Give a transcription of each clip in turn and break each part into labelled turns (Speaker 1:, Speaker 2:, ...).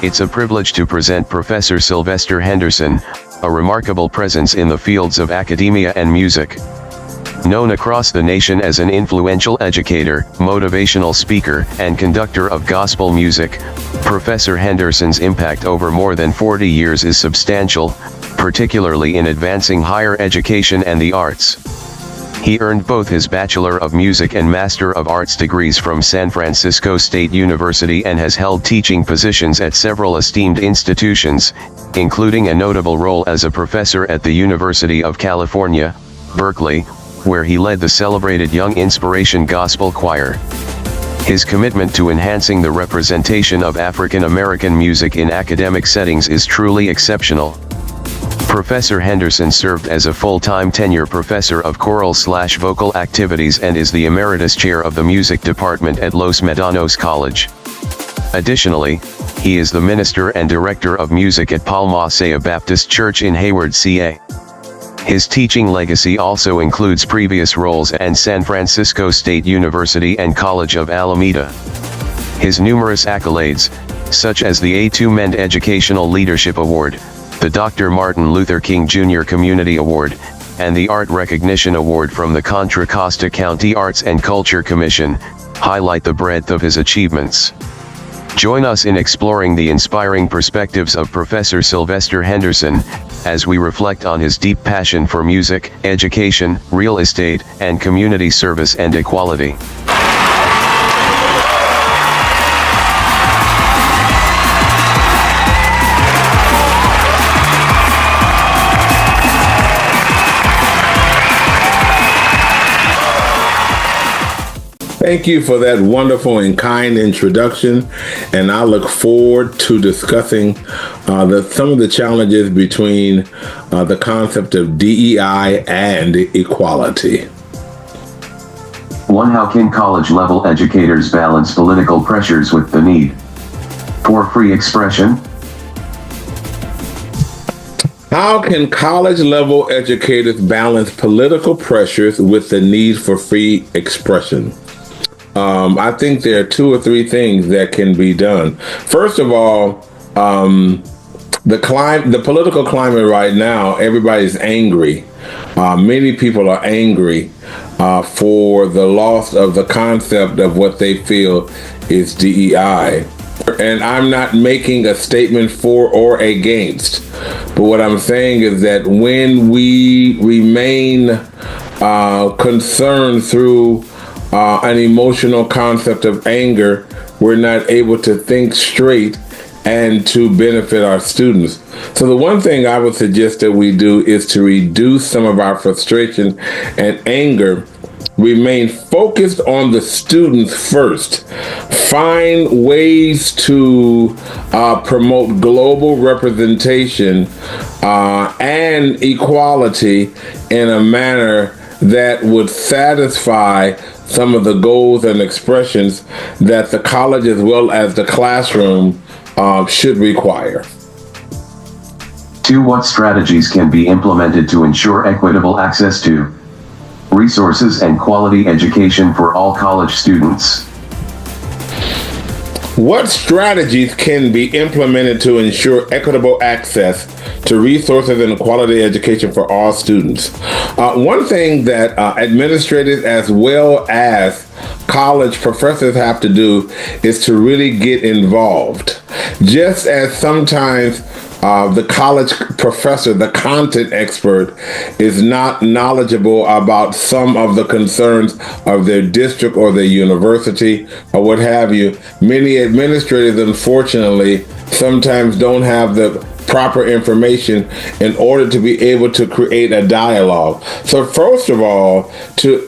Speaker 1: It's a privilege to present Professor Silvester Henderson, a remarkable presence in the fields of academia and music. Known across the nation as an influential educator, motivational speaker, and conductor of gospel music, Professor Henderson's impact over more than 40 years is substantial, particularly in advancing higher education and the arts. He earned both his Bachelor of Music and Master of Arts degrees from San Francisco State University and has held teaching positions at several esteemed institutions, including a notable role as a professor at the University of California, Berkeley, where he led the celebrated Young Inspiration Gospel Choir. His commitment to enhancing the representation of African American music in academic settings is truly exceptional. Professor Henderson served as a full-time tenure professor of choral/vocal activities and is the emeritus chair of the music department at Los Medanos College. Additionally, he is the minister and director of music at Palmasea Baptist Church in Hayward, CA. His teaching legacy also includes previous roles at San Francisco State University and College of Alameda. His numerous accolades, such as the A2 Mend Educational Leadership Award, the Dr. Martin Luther King Jr. Community Award, and the Art Recognition Award from the Contra Costa County Arts and Culture Commission, highlight the breadth of his achievements. Join us in exploring the inspiring perspectives of Professor Silvester Henderson, as we reflect on his deep passion for music, education, real estate, and community service and equality.
Speaker 2: Thank you for that wonderful and kind introduction, and I look forward to discussing some of the challenges between the concept of DEI and equality.
Speaker 1: 1. How can college-level educators balance political pressures with the need for free expression?
Speaker 2: How can college-level educators balance political pressures with the need for free expression? I think there are two or three things that can be done. First of all, the political climate right now, everybody's angry. Many people are angry for the loss of the concept of what they feel is DEI. And I'm not making a statement for or against, but what I'm saying is that when we remain concerned through an emotional concept of anger, we're not able to think straight and to benefit our students. So the one thing I would suggest that we do is to reduce some of our frustration and anger, remain focused on the students first, find ways to promote global representation and equality in a manner that would satisfy some of the goals and expressions that the college as well as the classroom should require.
Speaker 1: 2. What strategies can be implemented to ensure equitable access to resources and quality education for all college students?
Speaker 2: What strategies can be implemented to ensure equitable access to resources and quality education for all students? One thing that administrators as well as college professors have to do is to really get involved. Just as sometimes the college professor, the content expert, is not knowledgeable about some of the concerns of their district or their university or what have you, many administrators, unfortunately, sometimes don't have the proper information in order to be able to create a dialogue. So first of all, to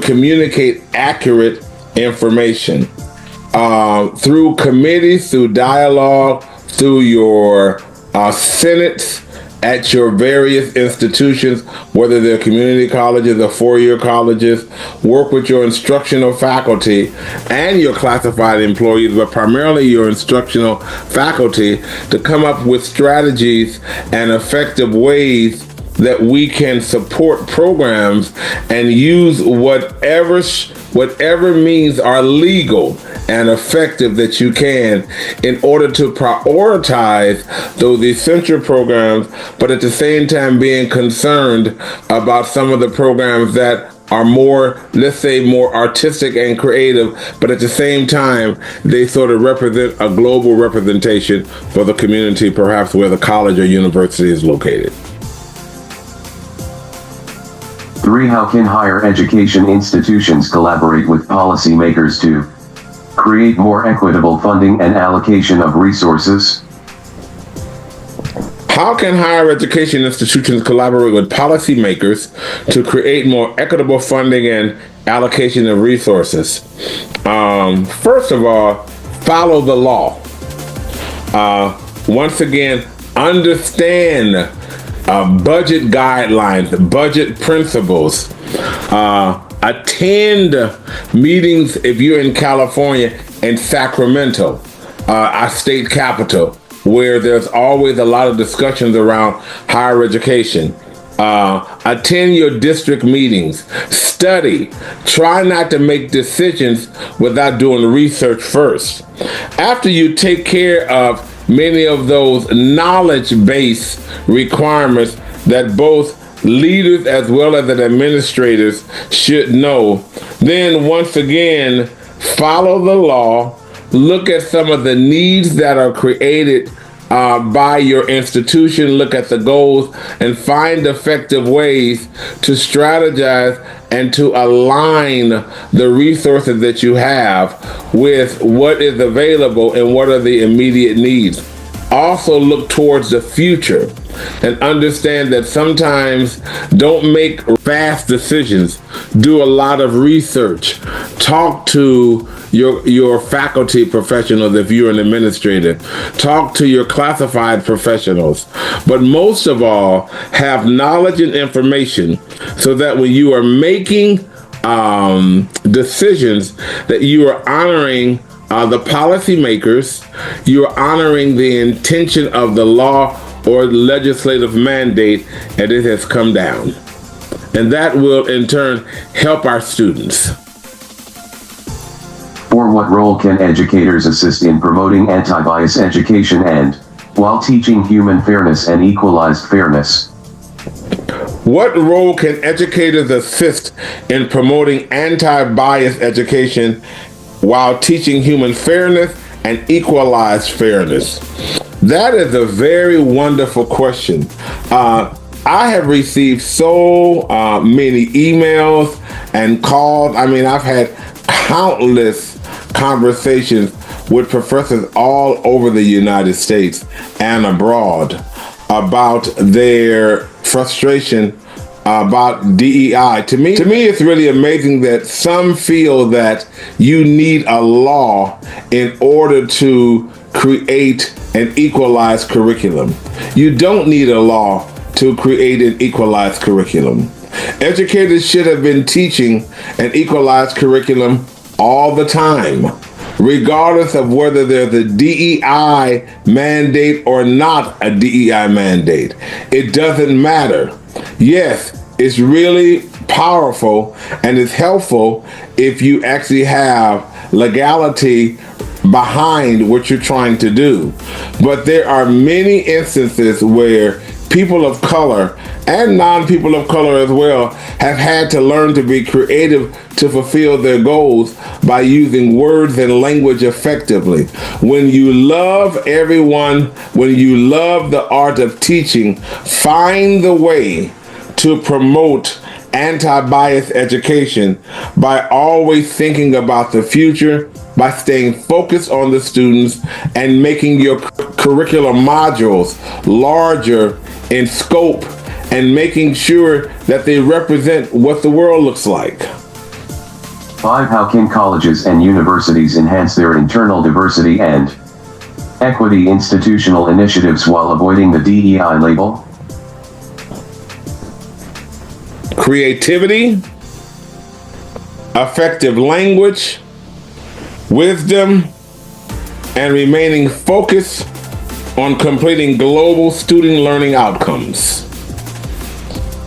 Speaker 2: communicate accurate information through committees, through dialogue, through your senates at your various institutions, whether they're community colleges or four-year colleges. Work with your instructional faculty and your classified employees, but primarily your instructional faculty, to come up with strategies and effective ways that we can support programs and use whatever whatever means are legal and effective that you can in order to prioritize those essential programs, but at the same time being concerned about some of the programs that are more, let's say, more artistic and creative, but at the same time, they sort of represent a global representation for the community, perhaps where the college or university is located.
Speaker 1: 3. How can higher education institutions collaborate with policymakers to create more equitable funding and allocation of resources?
Speaker 2: How can higher education institutions collaborate with policymakers to create more equitable funding and allocation of resources? First of all, follow the law. Once again, understand budget guidelines, budget principles. Attend meetings if you're in California and Sacramento, our state capital, where there's always a lot of discussions around higher education. Attend your district meetings. Study. Try not to make decisions without doing research first. After you take care of many of those knowledge-based requirements that both leaders as well as administrators should know, then once again, follow the law. Look at some of the needs that are created by your institution, look at the goals, and find effective ways to strategize and to align the resources that you have with what is available and what are the immediate needs. Also look towards the future and understand that sometimes don't make fast decisions. Do a lot of research. Talk to your faculty professionals if you're an administrator. Talk to your classified professionals. But most of all, have knowledge and information so that when you are making decisions, that you are honoring the policymakers, you are honoring the intention of the law or legislative mandate, and it has come down. And that will in turn help our students.
Speaker 1: 4. What role can educators assist in promoting anti-bias education and, while teaching human fairness and equalized fairness?
Speaker 2: What role can educators assist in promoting anti-bias education while teaching human fairness and equalized fairness? That is a very wonderful question. I have received so many emails and calls. I mean, I've had countless conversations with professors all over the United States and abroad about their frustration about DEI. To me, it's really amazing that some feel that you need a law in order to create an equalized curriculum. You don't need a law to create an equalized curriculum. Educators should have been teaching an equalized curriculum all the time, regardless of whether there's a DEI mandate or not a DEI mandate. It doesn't matter. Yes, it's really powerful and it's helpful if you actually have legality behind what you're trying to do. But there are many instances where people of color and non-people of color as well have had to learn to be creative to fulfill their goals by using words and language effectively. When you love everyone, when you love the art of teaching, find the way to promote anti-bias education by always thinking about the future, by staying focused on the students and making your curriculum modules larger in scope and making sure that they represent what the world looks like.
Speaker 1: 5. How can colleges and universities enhance their internal diversity and equity institutional initiatives while avoiding the DEI label?
Speaker 2: Creativity, effective language, wisdom, and remaining focused on completing global student learning outcomes.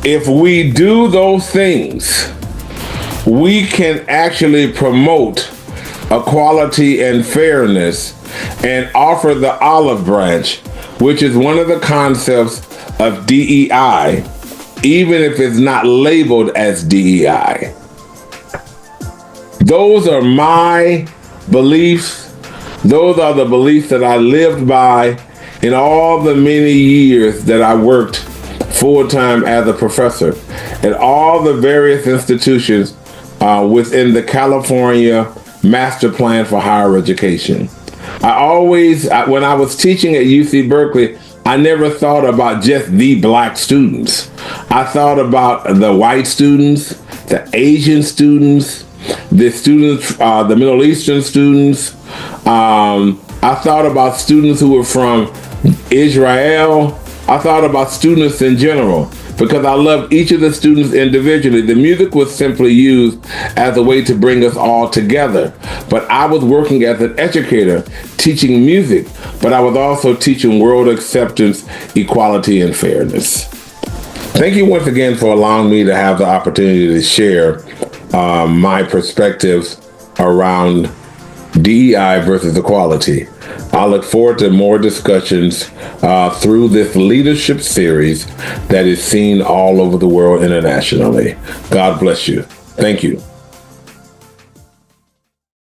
Speaker 2: If we do those things, we can actually promote equality and fairness and offer the olive branch, which is one of the concepts of DEI, even if it's not labeled as DEI. Those are my beliefs. Those are the beliefs that I lived by in all the many years that I worked full-time as a professor at all the various institutions within the California Master Plan for Higher Education. When I was teaching at UC Berkeley, I never thought about just the black students. I thought about the white students, the Asian students, the Middle Eastern students. I thought about students who were from Israel. I thought about students in general because I loved each of the students individually. The music was simply used as a way to bring us all together. But I was working as an educator, teaching music, but I was also teaching world acceptance, equality, and fairness. Thank you once again for allowing me to have the opportunity to share my perspectives around DEI versus equality. I look forward to more discussions through this leadership series that is seen all over the world internationally. God bless you. Thank you.